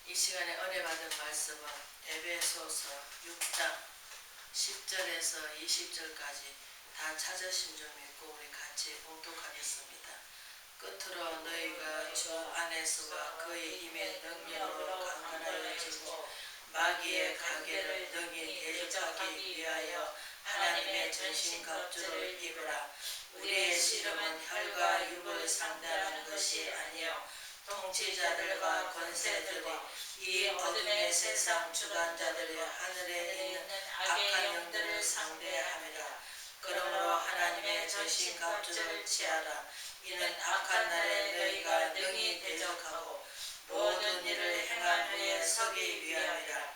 이 시간에 은혜 받은 말씀은 에베소서 6장 10절에서 20절까지 다 찾으신 줄 믿고 우리 같이 봉독하겠습니다. 끝으로 너희가 주 안에서와 그의 힘의 능력으로 강건하여지고 마귀의 가계를 능히 대적하기 위하여 하나님의 전신갑주를 입으라. 우리의 씨름은 혈과 육을 상대하는 것이 아니요 통치자들과 권세들이 이 어둠의 세상 주관자들이 하늘에 있는 악한 영들을 상대함이라. 그러므로 하나님의 전신갑주를 취하라. 이는 악한 날에 너희가 능히 대적하고 모든 일을 행한 후에 서기 위함이라.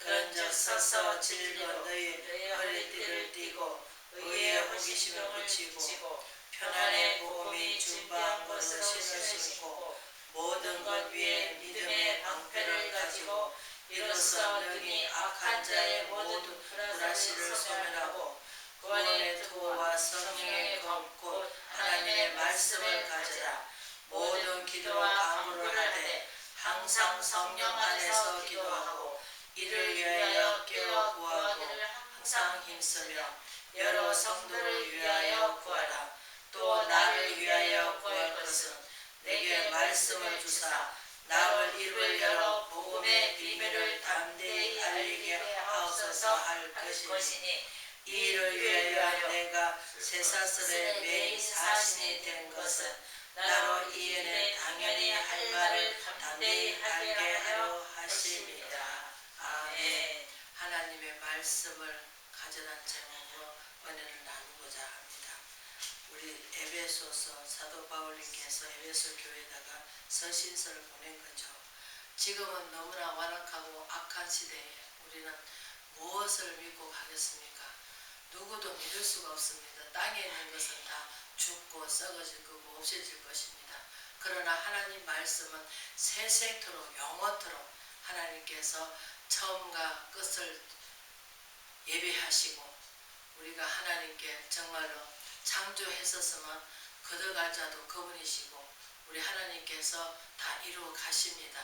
그런즉 서서 질거 너희 허리띠를 띠고 의의 호기심을 붙이고 편안의 복음이 준비한 것을 신으시고 모든 것 위에 믿음의 방패를 가지고 이로써 능히 악한 자의 모든 불화시를 소멸하고 구원의 투구와 성령의 검 곧 하나님의 말씀을 가지라. 모든 기도와 간구를 하되 항상 성령 안에서 기도하고 이를 위하여 깨어 구하기를 항상 힘쓰며 여러 성도를 위하여 구하라. 또 나를 위하여 구할 것은 내게 말씀을 주사 나를 입을 열어 복음의 비밀을 담대히 알리게 하옵소서 할 것이니 이 일을 위하여 내가 쇠사슬에 매인 사신이 된 것은 나로 이에는 당연히 할 말을 담대히 하게 하려 하심이다. 아멘. 하나님의 말씀을 가져난 제목으로 은혜를 나누고자 합니다. 우리 에베소서 사도 바울님께서 에베소 교회에다가 서신서를 보낸 거죠. 지금은 너무나 완악하고 악한 시대에 우리는 무엇을 믿고 가겠습니까? 누구도 믿을 수가 없습니다. 땅에 있는 것은 다 죽고 썩어질 거고 없어질 것입니다. 그러나 하나님 말씀은 세세토록 영원토록 하나님께서 처음과 끝을 예배하시고 우리가 하나님께 정말로 창조했었으면 거듭갈 자도 그분이시고 우리 하나님께서 다 이루어 가십니다.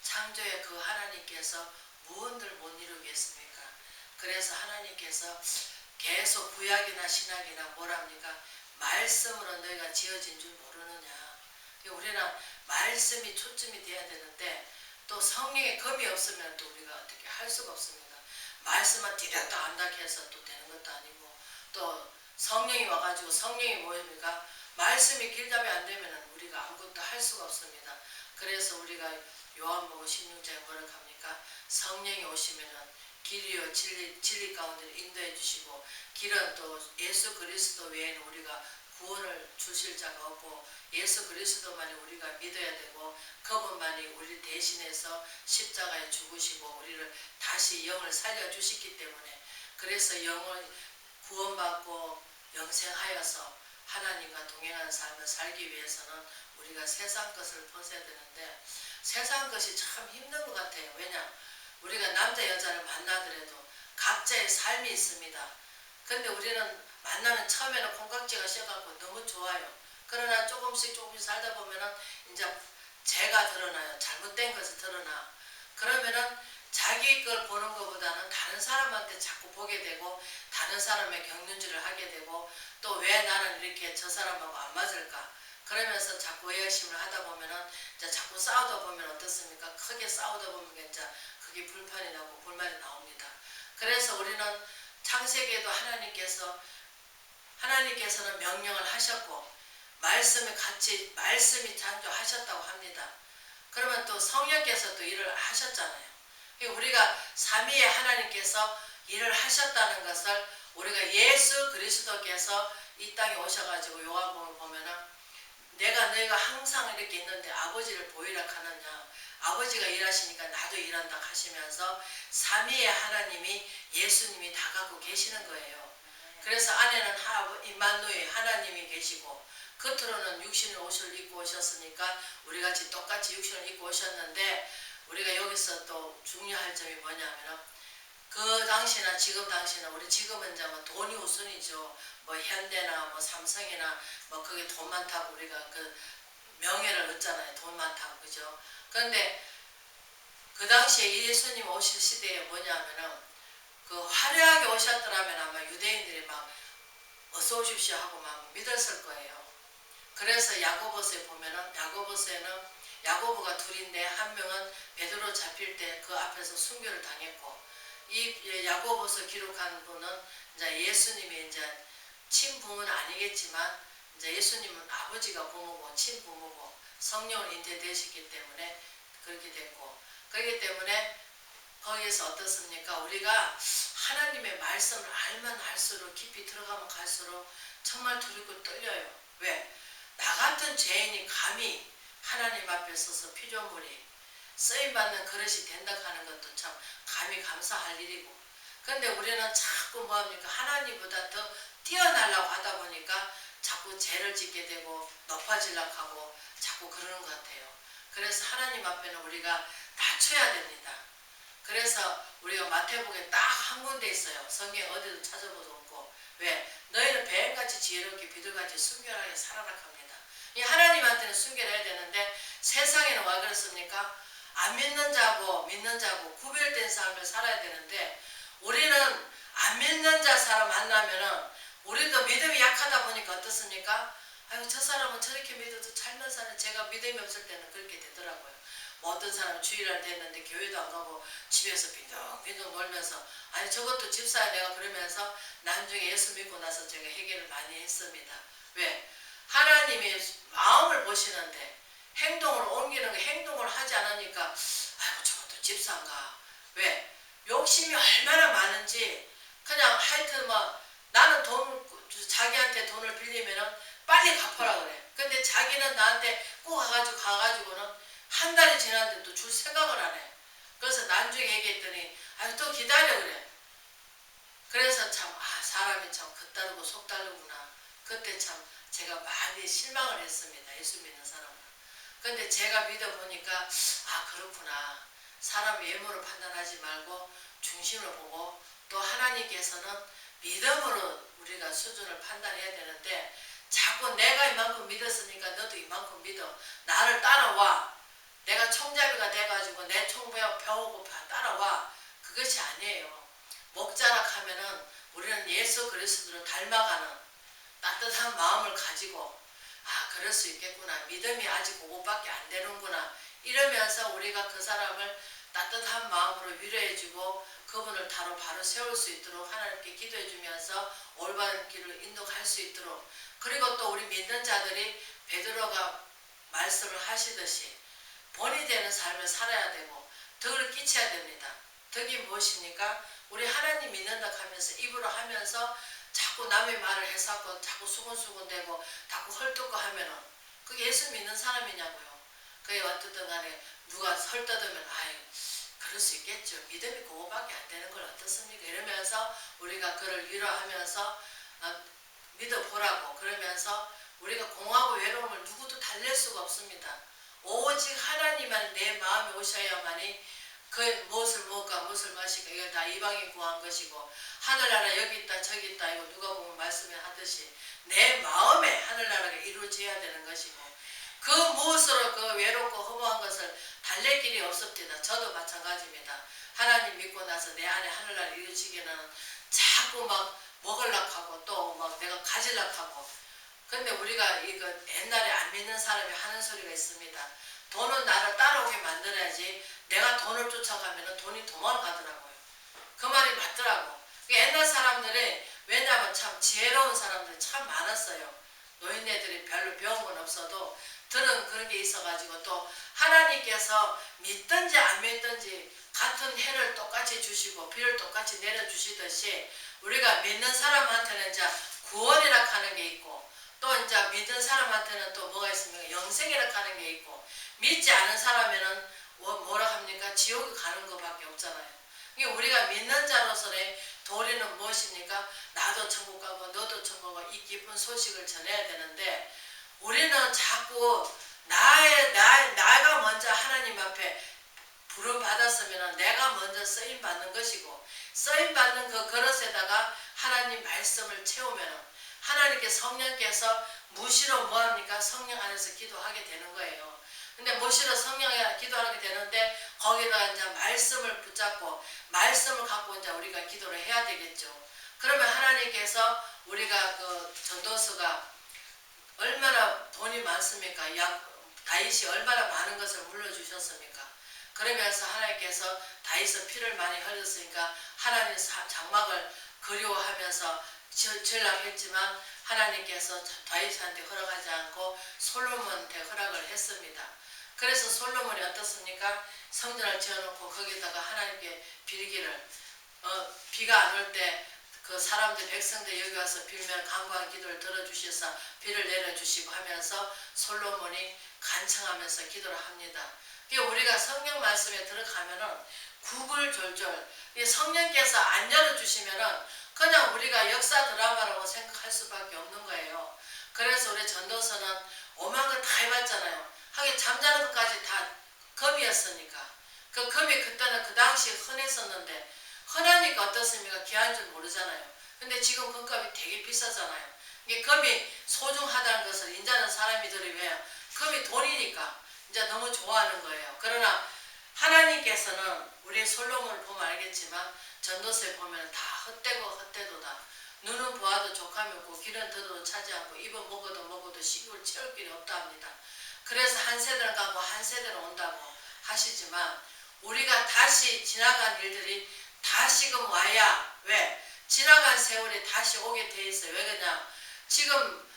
창조의 그 하나님께서 무언들 못 이루겠습니까? 그래서 하나님께서 계속 구약이나 신약이나 뭐랍니까? 말씀으로 너희가 지어진 줄 모르느냐. 우리는 말씀이 초점이 돼야 되는데 또 성령의 검이 없으면 또 우리가 어떻게 할 수가 없습니다. 말씀만 디렉다 안다고 해서 또 되는 것도 아니고 또 성령이 와가지고 성령이 뭐입니까? 말씀이 길답이 안 되면 우리가 아무것도 할 수가 없습니다. 그래서 우리가 요한복음 16장에 뭐라고 합니까? 성령이 오시면은 길이요 진리 가운데 인도해 주시고 길은 또 예수 그리스도 외에는 우리가 구원을 주실 자가 없고 예수 그리스도만이 우리가 믿어야 되고 그분만이 우리 대신해서 십자가에 죽으시고 우리를 다시 영을 살려주시기 때문에 그래서 영을 구원받고 영생하여서 하나님과 동행하는 삶을 살기 위해서는 우리가 세상 것을 벗어야 되는데 세상 것이 참 힘든 것 같아요. 왜냐? 우리가 남자 여자를 만나더라도 각자의 삶이 있습니다. 근데 우리는 만나면 처음에는 콩깍지가 씌어갖고 너무 좋아요. 그러나 조금씩 살다 보면은 이제 죄가 드러나요. 잘못된 것이 드러나. 그러면은 자기 걸 보는 것보다는 다른 사람한테 자꾸 보게 되고 다른 사람의 경륜질을 하게 되고 또 왜 나는 이렇게 저 사람하고 안 맞을까? 그러면서 자꾸 의심을 하다 보면은 이제 자꾸 싸우다 보면 어떻습니까? 크게 싸우다 보면 이제 그게 불판이 나고 불만이 나옵니다. 그래서 우리는 창세기에도 하나님께서는 명령을 하셨고 말씀이 창조하셨다고 합니다. 그러면 또 성령께서 또 일을 하셨잖아요. 우리가 삼위의 하나님께서 일을 하셨다는 것을 우리가 예수 그리스도께서 이 땅에 오셔가지고 요한복음을 보면은 너희가 항상 이렇게 있는데 아버지를 보이라 하느냐. 아버지가 일하시니까 나도 일한다 하시면서 삼위의 하나님이 예수님이 다 갖고 계시는 거예요. 그래서 안에는 임마누엘 하나님이 계시고 겉으로는 육신의 옷을 입고 오셨으니까 우리같이 똑같이 육신을 입고 오셨는데 우리가 여기서 또 중요할 점이 뭐냐면 그 당시나 지금 당시나 우리 지금은 이제 뭐 돈이 우선이죠. 뭐 현대나 뭐 삼성이나 뭐 그게 돈 많다고 우리가 그 명예를 얻잖아요. 돈 많다고 그죠. 그런데 그 당시에 예수님 오실 시대에 뭐냐면은 그 화려하게 오셨더라면 아마 유대인들이 막 어서 오십시오 하고 막 믿었을 거예요. 그래서 야고보서에 보면은 야고보서에는 야고보가 둘인데 한 명은 베드로 잡힐 때 그 앞에서 순교를 당했고 이 야고보서 기록한 분은 이제 예수님이 이제 친부모는 아니겠지만 이제 예수님은 아버지가 부모고 친부모고 성령을 잉태되셨기 때문에 그렇게 됐고 그렇기 때문에 거기에서 어떻습니까? 우리가 하나님의 말씀을 알면 알수록 깊이 들어가면 갈수록 정말 두렵고 떨려요. 왜? 나 같은 죄인이 감히 하나님 앞에 서서 피조물이 쓰임받는 그릇이 된다 하는 것도 참 감히 감사할 일이고 그런데 우리는 자꾸 뭐합니까? 하나님보다 더 뛰어나려고 하다 보니까 자꾸 죄를 짓게 되고 높아지려고 하고 자꾸 그러는 것 같아요. 그래서 하나님 앞에는 우리가 낮춰야 됩니다. 그래서 우리가 마태복음에 딱 한 군데 있어요. 성경 어디도 찾아보도 없고 왜? 너희는 뱀같이 지혜롭게 비둘같이 순결하게 살아라 합니다. 이 하나님한테는 순결해야 되는데 세상에는 와 그렇습니까? 안 믿는 자고 믿는 자고 구별된 삶을 살아야 되는데 우리는 안 믿는 자 사람 만나면은 우리도 믿음이 약하다 보니까 어떻습니까? 아유 저 사람은 저렇게 믿어도 잘난 사람 제가 믿음이 없을 때는 그렇게 되더라고요. 뭐 어떤 사람은 주일날 됐는데 교회도 안 가고 집에서 빈둥빈둥 놀면서 아니 저것도 집사야 내가 그러면서 나중에 예수 믿고 나서 제가 해결을 많이 했습니다. 왜? 하나님이 마음을 보시는데 행동을 옮기는 게 행동을 하지 않으니까 아이고 저것도 집사인가 왜? 욕심이 얼마나 많은지 그냥 하여튼 뭐 나는 자기한테 돈을 빌리면은 빨리 갚아라 그래. 근데 자기는 나한테 꼭 가가지고는 한 달이 지났는데 또 줄 생각을 안 해. 그래서 나중에 얘기했더니 아유 또 기다려 그래. 그래서 참 사람이 참 겉다르고 속다르구나. 그때 참 제가 많이 실망을 했습니다. 예수 믿는 사람은. 근데 제가 믿어보니까 그렇구나. 사람 외모로 판단하지 말고 중심을 보고 또 하나님께서는 믿음으로 우리가 수준을 판단해야 되는데 자꾸 내가 이만큼 믿었으니까 너도 이만큼 믿어. 나를 따라와. 내가 총잡이가 돼가지고 내 총배우고 따라와. 그것이 아니에요. 목자락 하면은 우리는 예수 그리스도를 닮아가는 따뜻한 마음을 가지고 그럴 수 있겠구나. 믿음이 아직 그것밖에 안 되는구나. 이러면서 우리가 그 사람을 따뜻한 마음으로 위로해주고 그분을 바로 세울 수 있도록 하나님께 기도해주면서 올바른 길을 인도할 수 있도록 그리고 또 우리 믿는 자들이 베드로가 말씀을 하시듯이 본이 되는 삶을 살아야 되고 덕을 끼쳐야 됩니다. 덕이 무엇입니까? 우리 하나님 믿는다 하면서 입으로 하면서 자꾸 남의 말을 해서고 자꾸 수근수근대고 자꾸 헐뜯고 하면은 그게 예수 믿는 사람이냐고요. 그게 어떻든 간에 누가 헐뜯으면 그럴 수 있겠죠. 믿음이 그거밖에 안 되는 걸 어떻습니까? 이러면서 우리가 그를 위로하면서 믿어보라고 그러면서 우리가 공하고 외로움을 누구도 달랠 수가 없습니다. 오직 하나님만 내 마음에 오셔야만이 그 무엇을 먹을까 무엇을 마실까 이거 다 이방인 구한 것이고 하늘나라 여기 있다 저기 있다 이거 누가 보면 말씀에 하듯이 내 마음에 하늘나라가 이루어져야 되는 것이고 그 무엇으로 그 외롭고 허무한 것을 달랠 길이 없습니다. 저도 마찬가지입니다. 하나님 믿고 나서 내 안에 하늘나라 이루어지기는 자꾸 막 먹으려고 하고 또 막 내가 가지려고 하고 근데 우리가 이거 옛날에 안 믿는 사람이 하는 소리가 있습니다. 돈은 나를 따라오게 만들어야지 내가 돈을 쫓아가면 돈이 도망가더라고요. 그 말이 맞더라고. 옛날 사람들이 왜냐하면 참 지혜로운 사람들이 참 많았어요. 노인네들이 별로 배운 건 없어도 들은 그런 게 있어가지고 또 하나님께서 믿든지 안 믿든지 같은 해를 똑같이 주시고 비를 똑같이 내려주시듯이 우리가 믿는 사람한테는 이제 구원이라 하는 게 있고 또 이제 믿은 사람한테는 또 뭐가 있습니까? 영생이라 하는 게 있고 믿지 않은 사람에는 뭐라 합니까? 지옥에 가는 것밖에 없잖아요. 그러니까 우리가 믿는 자로서의 도리는 무엇입니까? 나도 천국 가고 너도 천국 가고 이 기쁜 소식을 전해야 되는데 우리는 자꾸 나가 먼저 하나님 앞에 부름 받았으면 내가 먼저 쓰임 받는 것이고 쓰임 받는 그 그릇에다가 하나님 말씀을 채우면 하나님께 성령께서 무시로 뭐합니까? 성령 안에서 기도하게 되는 거예요. 근데 모시로 성령에 기도하게 되는데 거기다가 이제 말씀을 붙잡고 말씀을 갖고 이제 우리가 기도를 해야 되겠죠. 그러면 하나님께서 우리가 그 전도서가 얼마나 돈이 많습니까? 다윗이 얼마나 많은 것을 물려주셨습니까? 그러면서 하나님께서 다윗은 피를 많이 흘렸으니까 하나님 장막을 그리워하면서 전락했지만 하나님께서 다윗한테 허락하지 않고 솔로몬한테 허락을 했습니다. 그래서 솔로몬이 어떻습니까? 성전을 지어놓고 거기다가 하나님께 빌기를 비가 안 올 때 그 사람들 백성들 여기 와서 빌면 간구한 기도를 들어주셔서 비를 내려주시고 하면서 솔로몬이 간청하면서 기도를 합니다. 우리가 성경 말씀에 들어가면은 구글졸졸 성령께서 안 열어주시면은 그냥 우리가 역사 드라마라고 생각할 수밖에 없는 거예요. 그래서 우리 전도서는 오만 거 다 해봤잖아요. 하긴 잠자는 것까지 다 검이었으니까. 그 검이 그때는 그 당시에 흔했었는데 흔하니까 어떻습니까? 귀한 줄 모르잖아요. 근데 지금 그 값이 되게 비싸잖아요. 이게 금이 소중하다는 것을 인자는 사람이들이 왜? 금이 돈이니까 이제 너무 좋아하는 거예요. 그러나 하나님께서는 우리 솔로몬을 보면 알겠지만 전도서에 보면 다 헛되고 헛되도다. 눈은 보아도 족함이 없고 귀는 들어도 차지 않고 입은 먹어도 식욕을 채울 길이 없다 합니다. 그래서 한 세대를 가고 한 세대로 온다고 하시지만 우리가 다시 지나간 일들이 다시금 와야 왜? 지나간 세월이 다시 오게 돼 있어요. 왜 그러냐? 지금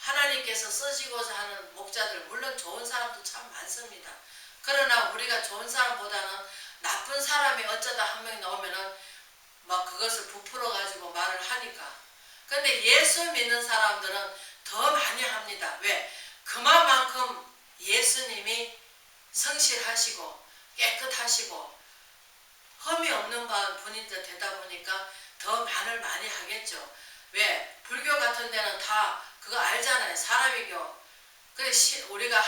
하나님께서 쓰시고자 하는 목자들 물론 좋은 사람도 참 많습니다. 그러나 우리가 좋은 사람보다는 나쁜 사람이 어쩌다 한 명이 나오면은 막 그것을 부풀어 가지고 말을 하니까. 근데 예수 믿는 사람들은 더 많이 합니다. 왜? 그만큼 예수님이 성실하시고 깨끗하시고 흠이 없는 분이 되다 보니까 더 말을 많이 하겠죠. 왜? 불교 같은 데는 다 그거 알잖아요. 사람의 교. 그래 우리가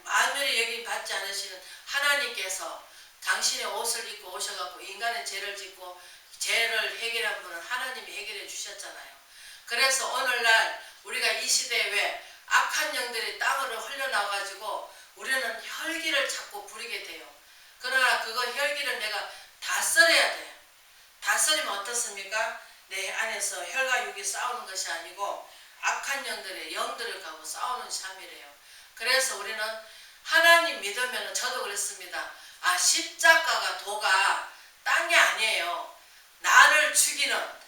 만유의 여김 받지 않으시는 하나님께서 당신의 옷을 입고 오셔갖고 인간의 죄를 짓고 죄를 해결한 분은 하나님이 해결해 주셨잖아요. 그래서 오늘날 우리가 이 시대에 왜 악한 영들이 땅으로 흘러나와가지고 우리는 혈기를 자꾸 부리게 돼요. 그러나 그거 혈기를 내가 다스려야 돼. 다스리면 어떻습니까? 내 안에서 혈과 육이 싸우는 것이 아니고 악한 영들을 가고 싸우는 삶이래요. 그래서 우리는 하나님 믿으면 저도 그랬습니다. 십자가가 도가 딴 게 아니에요. 나를 죽이는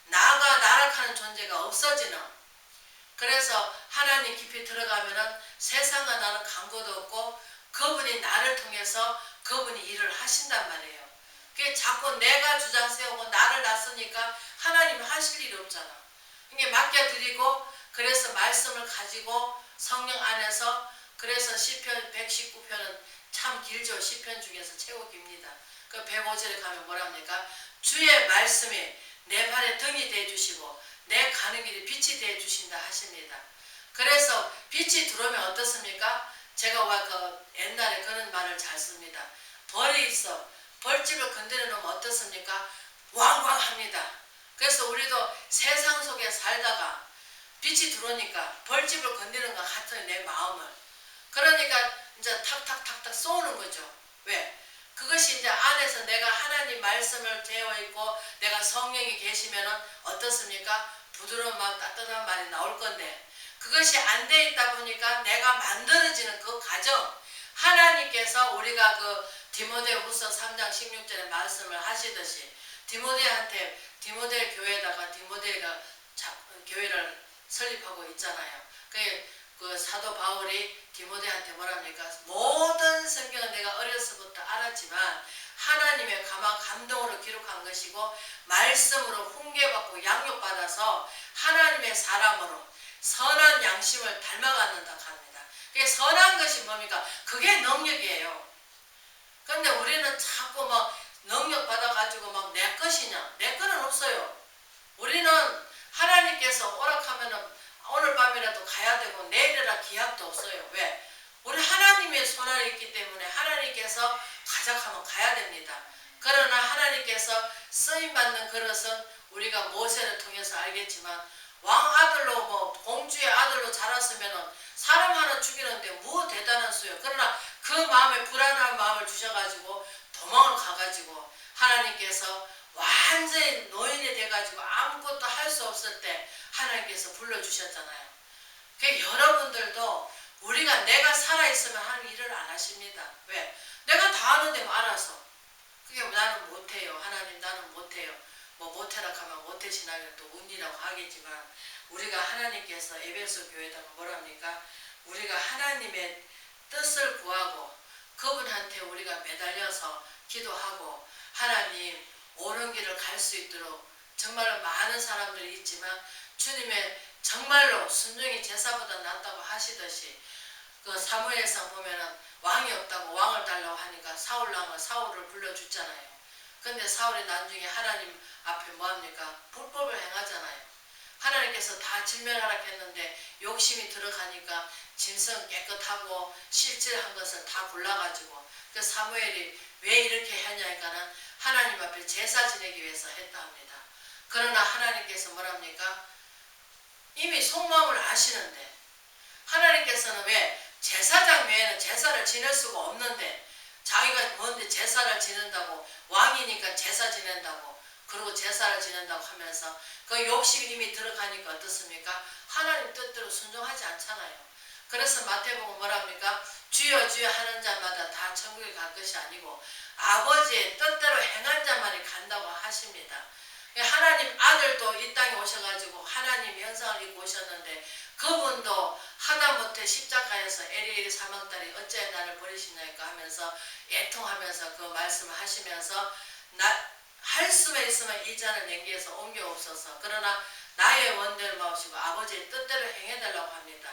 나가 나락하는 존재가 없어지는. 그래서 하나님 깊이 들어가면은 세상과 나는 간고도 없고 그분이 나를 통해서 그분이 일을 하신단 말이에요. 그게 자꾸 내가 주장 세우고 나를 놨으니까 하나님이 하실 일이 없잖아. 이게 맡겨드리고 그래서 말씀을 가지고 성령 안에서 그래서 시편 119편은 참 길죠. 시편 중에서 최고 깁니다. 그 105절에 가면 뭐랍니까? 주의 말씀이 내 발에 등이 되어주시고 내 가는 길이 빛이 되어주신다 하십니다. 그래서 빛이 들어오면 어떻습니까? 제가 그 옛날에 그런 말을 잘 씁니다. 벌이 있어. 벌집을 건드려 놓으면 어떻습니까? 왕왕합니다. 그래서 우리도 세상 속에 살다가 빛이 들어오니까 벌집을 건드리는 것 같아요. 내 마음을. 그러니까 이제 탁탁탁탁 쏘는 거죠. 왜? 그것이 이제 안에서 내가 하나님 말씀을 재워 있고 내가 성령이 계시면은 어떻습니까? 부드러운 마음 따뜻한 말이 나올 건데 그것이 안 돼 있다 보니까 내가 만들어지는 그 과정 하나님께서 우리가 그 디모데후서 3장 16절에 말씀을 하시듯이 디모데 교회에다가 디모데가 교회를 설립하고 있잖아요. 그 사도 바울이 디모데한테 뭐랍니까? 모든 성경은 내가 어려서부터 알았지만 하나님의 감동으로 기록한 것이고 말씀으로 훈계받고 양육받아서 하나님의 사람으로 선한 양심을 닮아갔는다 합니다. 그게 선한 것이 뭡니까? 그게 능력이에요. 근데 우리는 자꾸 막 능력 받아가지고 막 내 것이냐? 내 거는 없어요. 우리는 하나님께서 오락하면은 오늘 밤이라도 가야 되고 내일이라 기약도 없어요. 왜? 우리 하나님의 손 안에 있기 때문에 하나님께서 가자하면 가야 됩니다. 그러나 하나님께서 쓰임받는 그릇은 우리가 모세를 통해서 알겠지만 왕 아들로 뭐 공주의 아들로 자랐으면은 사람 하나 죽이는데 뭐 대단한 수요. 그러나 그 마음에 불안한 마음을 주셔가지고 도망을 가가지고 하나님께서 완전히 노인이 돼가지고 아무것도 할 수 없을 때 하나님께서 불러주셨잖아요. 그 여러분들도 우리가 내가 살아있으면 하는 일을 안 하십니다. 왜? 내가 다 하는데 알아서. 그게 나는 못해요. 하나님 나는 못해요. 뭐 못해라 하면 못해지나요? 또 운이라고 하겠지만 우리가 하나님께서 에베소 교회에다가 뭐랍니까? 우리가 하나님의 뜻을 구하고 그분한테 우리가 매달려서 기도하고 하나님 옳은 길을 갈 수 있도록 정말로 많은 사람들이 있지만 주님의 정말로 순종이 제사보다 낫다고 하시듯이 그 사무엘상 보면은 왕이 없다고 왕을 달라고 하니까 사울을 불러줬잖아요. 근데 사울이 나중에 하나님 앞에 뭐합니까? 불법을 행하잖아요. 하나님께서 다 진멸하라 했는데 욕심이 들어가니까 짐승 깨끗하고 실질한 것을 다 골라가지고 그 사무엘이 왜 이렇게 하냐니까는 하나님 앞에 제사 지내기 위해서 했다 합니다. 그러나 하나님께서 뭐랍니까? 이미 속마음을 아시는데 하나님께서는 왜 제사장 외에는 제사를 지낼 수가 없는데 자기가 뭔데 제사를 지낸다고 왕이니까 제사 지낸다고 그리고 제사를 지낸다고 하면서 그 욕심이 이미 들어가니까 어떻습니까? 하나님 뜻대로 순종하지 않잖아요. 그래서 마태복음 뭐랍니까? 주여 주여 하는 자마다 다 천국에 갈 것이 아니고 아버지의 뜻대로 행한 자만이 간다고 하십니다. 하나님 아들도 이 땅에 오셔가지고 하나님 현상을 입고 오셨는데 그분도 하다못해 십자가에서 에리에리 사망딸이 어찌하여 나를 버리시나이까 하면서 애통하면서 그 말씀을 하시면서 할 수만 있으면 이 잔을 냉기에서 옮겨옵소서. 그러나 나의 원대를 마시고 아버지의 뜻대로 행해달라고 합니다.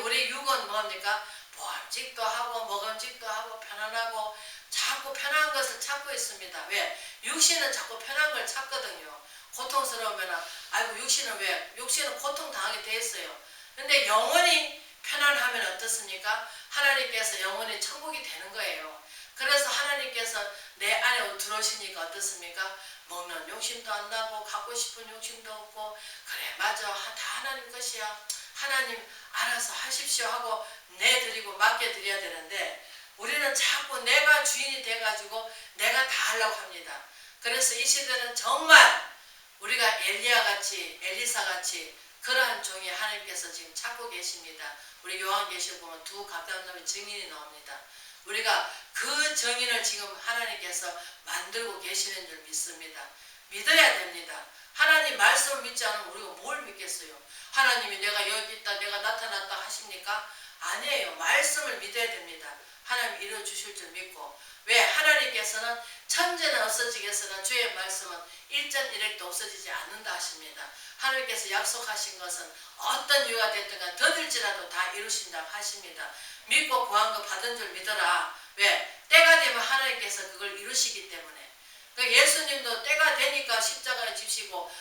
우리 육은 뭐합니까? 보암직도 하고 먹음직도 하고 편안하고 자꾸 편한 것을 찾고 있습니다. 왜? 육신은 자꾸 편한 걸 찾거든요. 고통스러우면 아이고 육신은 왜? 육신은 고통당하게 돼 있어요. 근데 영원히 편안하면 어떻습니까? 하나님께서 영원히 천국이 되는 거예요. 그래서 하나님께서 내 안에 들어오시니까 어떻습니까? 먹는 욕심도 안 나고 갖고 싶은 욕심도 없고 그래 맞아 다 하나님 것이야. 하나님 알아서 하십시오 하고 내드리고 맡겨드려야 되는데 우리는 자꾸 내가 주인이 돼가지고 내가 다 하려고 합니다. 그래서 이 시대는 정말 우리가 엘리야같이 엘리사같이 그러한 종이 하나님께서 지금 찾고 계십니다. 우리 요한계시록 보면 두 갑담놈의 증인이 나옵니다. 우리가 그 증인을 지금 하나님께서 만들고 계시는 줄 믿습니다. 믿어야 됩니다. 하나님 말씀을 믿지 않으면 우리가 뭘 믿겠어요? 하나님이 내가 여기 있다 내가 나타났다 하십니까? 아니에요. 말씀을 믿어야 됩니다. 하나님 이루어주실 줄 믿고 왜? 하나님께서는 천재는 없어지겠으나 주의 말씀은 일전일획도 없어지지 않는다 하십니다. 하나님께서 약속하신 것은 어떤 이유가 됐든 간 더딜지라도 다 이루신다 하십니다. 믿고 구한 거 받은 줄 믿어라. 왜? 때가 되면 하나님께서 그걸 이루시기 때문에 예수님도 때가 되니까 십자가에 지시고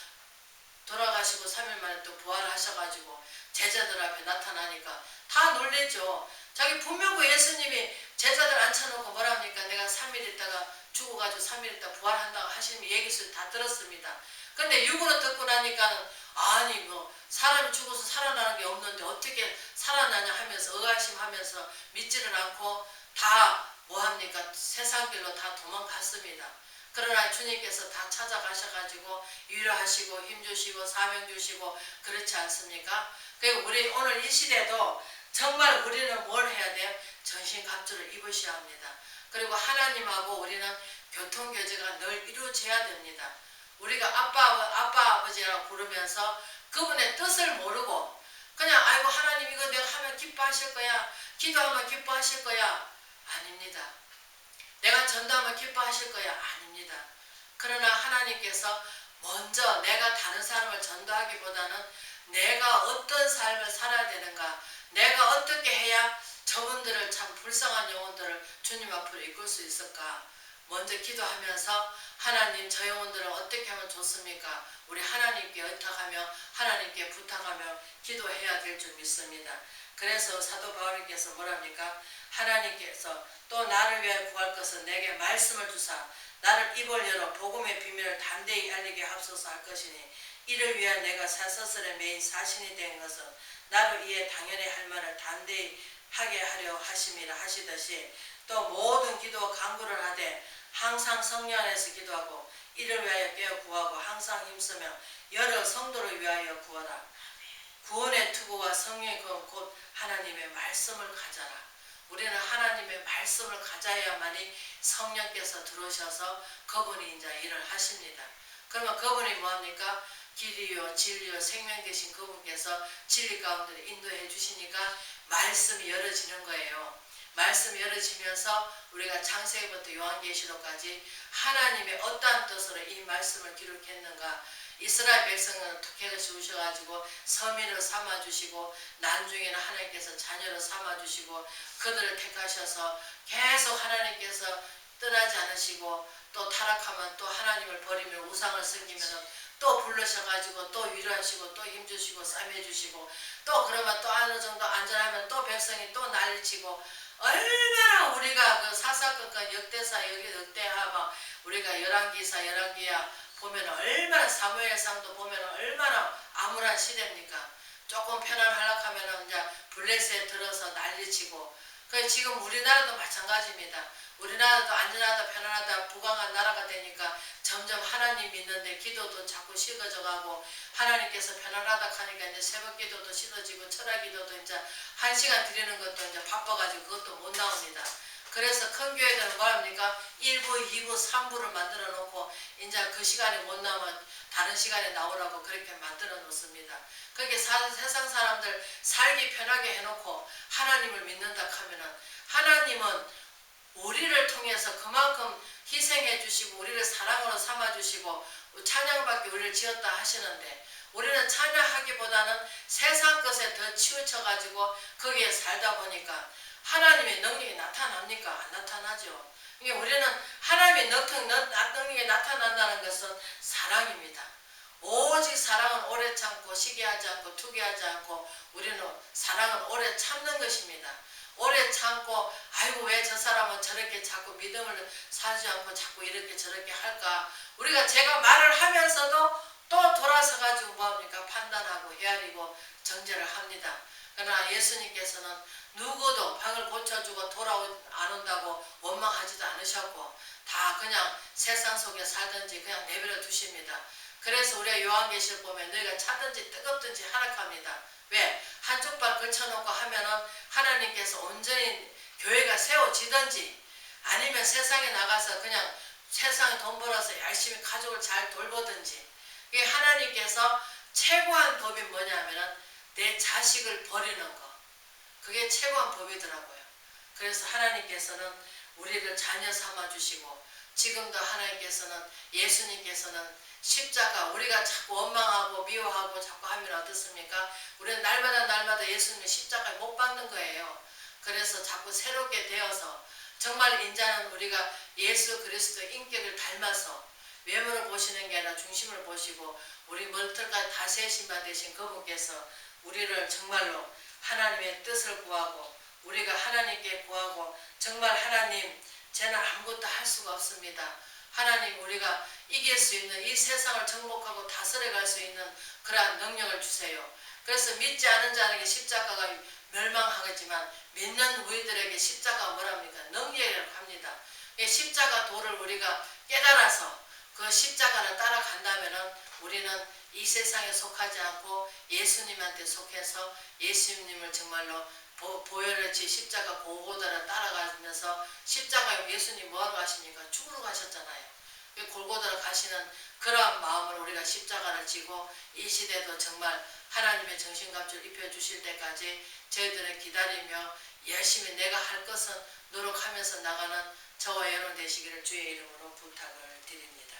돌아가시고 3일 만에 또 부활하셔가지고 제자들 앞에 나타나니까 다 놀랬죠. 자기 분명히 예수님이 제자들 앉혀놓고 뭐랍니까? 내가 3일 있다가 죽어가지고 3일 있다 부활한다고 하시는 얘기를 다 들었습니다. 근데 육으로 듣고 나니까는 아니 뭐 사람이 죽어서 살아나는 게 없는데 어떻게 살아나냐 하면서 의아심하면서 믿지를 않고 다 뭐합니까? 세상길로 다 도망갔습니다. 그러나 주님께서 다 찾아가셔가지고 위로하시고 힘주시고 사명 주시고 그렇지 않습니까? 그리고 우리 오늘 이 시대도 정말 우리는 뭘 해야 돼요? 전신갑주를 입으셔야 합니다. 그리고 하나님하고 우리는 교통교제가 늘 이루어져야 됩니다. 우리가 아빠 아버지라고 부르면서 그분의 뜻을 모르고 그냥 아이고 하나님 이거 내가 하면 기뻐하실 거야. 기도하면 기뻐하실 거야. 아닙니다. 내가 전도하면 기뻐하실 거야. 아닙니다. 그러나 하나님께서 먼저 내가 다른 사람을 전도하기보다는 내가 어떤 삶을 살아야 되는가 내가 어떻게 해야 저분들을 참 불쌍한 영혼들을 주님 앞으로 이끌 수 있을까 먼저 기도하면서 하나님 저 영혼들을 어떻게 하면 좋습니까? 우리 하나님께 의탁하며 하나님께 부탁하며 기도해야 될 줄 믿습니다. 그래서 사도 바울님께서 뭐랍니까? 하나님께서 또 나를 위하여 구할 것은 내게 말씀을 주사 나를 입을 열어 복음의 비밀을 담대히 알리게 하소서 할 것이니 이를 위하여 내가 사서슬에 매인 사신이 된 것은 나로 이에 당연히 할 말을 담대히 하게 하려 하심이라 하시듯이 또 모든 기도 간구를 하되 항상 성령 안에서 기도하고 이를 위하여 깨어 구하고 항상 힘쓰며 여러 성도를 위하여 구하라. 구원의 투구와 성령의 곧 하나님의 말씀을 가져라. 우리는 하나님의 말씀을 가져야만이 성령께서 들어오셔서 그분이 이제 일을 하십니다. 그러면 그분이 뭐합니까? 길이요 진리요 생명 되신 그분께서 진리 가운데 인도해 주시니까 말씀이 열어지는 거예요. 말씀이 열어지면서 우리가 창세기부터 요한계시록까지 하나님의 어떠한 뜻으로 이 말씀을 기록했는가. 이스라엘 백성은 어떻게 주셔가지고 서민을 삼아주시고 나중에는 하나님께서 자녀를 삼아주시고 그들을 택하셔서 계속 하나님께서 떠나지 않으시고 또 타락하면 또 하나님을 버리며 우상을 섬기면 또 불러셔가지고 또 위로하시고 또 힘주시고 싸매주시고 또 그러면 또 어느 정도 안전하면 또 백성이 또 난리치고 얼마나 우리가 그 사사건건 역대사 역대하고 우리가 열왕기야 보면 얼마나 사무엘상도 보면 얼마나 암울한 시대입니까? 조금 편안하려고 하면 이제 블레셋에 들어서 난리치고 그 지금 우리나라도 마찬가지입니다. 우리나라도 안전하다 편안하다 부강한 나라가 되니까 점점 하나님 믿는데 기도도 자꾸 식어져 가고 하나님께서 편안하다 하니까 이제 새벽 기도도 식어지고 철학 기도도 이제 1시간 드리는 것도 이제 바빠가지고 그것도 못 나옵니다. 그래서 큰 교회들은 뭐합니까? 1부, 2부, 3부를 만들어 놓고 이제 그 시간에 못 나오면 다른 시간에 나오라고 그렇게 만들어 놓습니다. 그렇게 세상 사람들 살기 편하게 해놓고 하나님을 믿는다 하면은 하나님은 우리를 통해서 그만큼 희생해 주시고 우리를 사랑으로 삼아 주시고 찬양받게 우리를 지었다 하시는데 우리는 찬양하기보다는 세상 것에 더 치우쳐 가지고 거기에 살다 보니까 하나님의 능력이 나타납니까? 안 나타나죠. 그러니까 우리는 하나님의 능력이 나타난다는 것은 사랑입니다. 오직 사랑은 오래 참고 시기하지 않고 투기하지 않고 우리는 사랑은 오래 참는 것입니다. 오래 참고 아이고 왜 저 사람은 저렇게 자꾸 믿음을 사지 않고 자꾸 이렇게 저렇게 할까. 우리가 제가 말을 하면서도 또 돌아서 가지고 뭐합니까? 판단하고 헤아리고 정죄를 합니다. 그러나 예수님께서는 누구도 병을 고쳐주고 안 온다고 원망하지도 않으셨고 다 그냥 세상 속에 살든지 그냥 내버려 두십니다. 그래서 우리가 요한계시록 보면 너희가 차든지 뜨겁든지 하락합니다. 왜? 한쪽 발 걸쳐놓고 하면은 하나님께서 온전히 교회가 세워지든지 아니면 세상에 나가서 그냥 세상에 돈 벌어서 열심히 가족을 잘 돌보든지 이게 하나님께서 최고한 법이 뭐냐면은 내 자식을 버리는 거. 그게 최고한 법이더라고요. 그래서 하나님께서는 우리를 자녀 삼아주시고 지금도 하나님께서는 예수님께서는 십자가 우리가 자꾸 원망하고 미워하고 자꾸 하면 어떻습니까? 우리는 날마다 예수님의 십자가에 못 박는 거예요. 그래서 자꾸 새롭게 되어서 정말 인자는 우리가 예수 그리스도의 인격을 닮아서 외모를 보시는 게 아니라 중심을 보시고 우리 머리털까지 다 세신 바 되신 그분께서 우리를 정말로 하나님의 뜻을 구하고 우리가 하나님께 구하고 정말 하나님 저는 아무것도 할 수가 없습니다. 하나님 우리가 이길 수 있는 이 세상을 정복하고 다스려 갈 수 있는 그러한 능력을 주세요. 그래서 믿지 않은 자에게 십자가가 멸망하겠지만 믿는 우리들에게 십자가가 뭐랍니까? 능력이라고 합니다. 십자가 도를 우리가 깨달아서 그 십자가를 따라간다면 우리는 이 세상에 속하지 않고 예수님한테 속해서 예수님을 정말로 보혈의 십자가 골고다를 따라가면서 십자가에 예수님 뭐하러 가십니까? 죽으러 가셨잖아요. 골고다를 가시는 그러한 마음을 우리가 십자가를 지고 이 시대도 정말 하나님의 정신감출 입혀주실 때까지 저희들은 기다리며 열심히 내가 할 것은 노력하면서 나가는 저와 여러분 되시기를 주의 이름으로 부탁을 드립니다.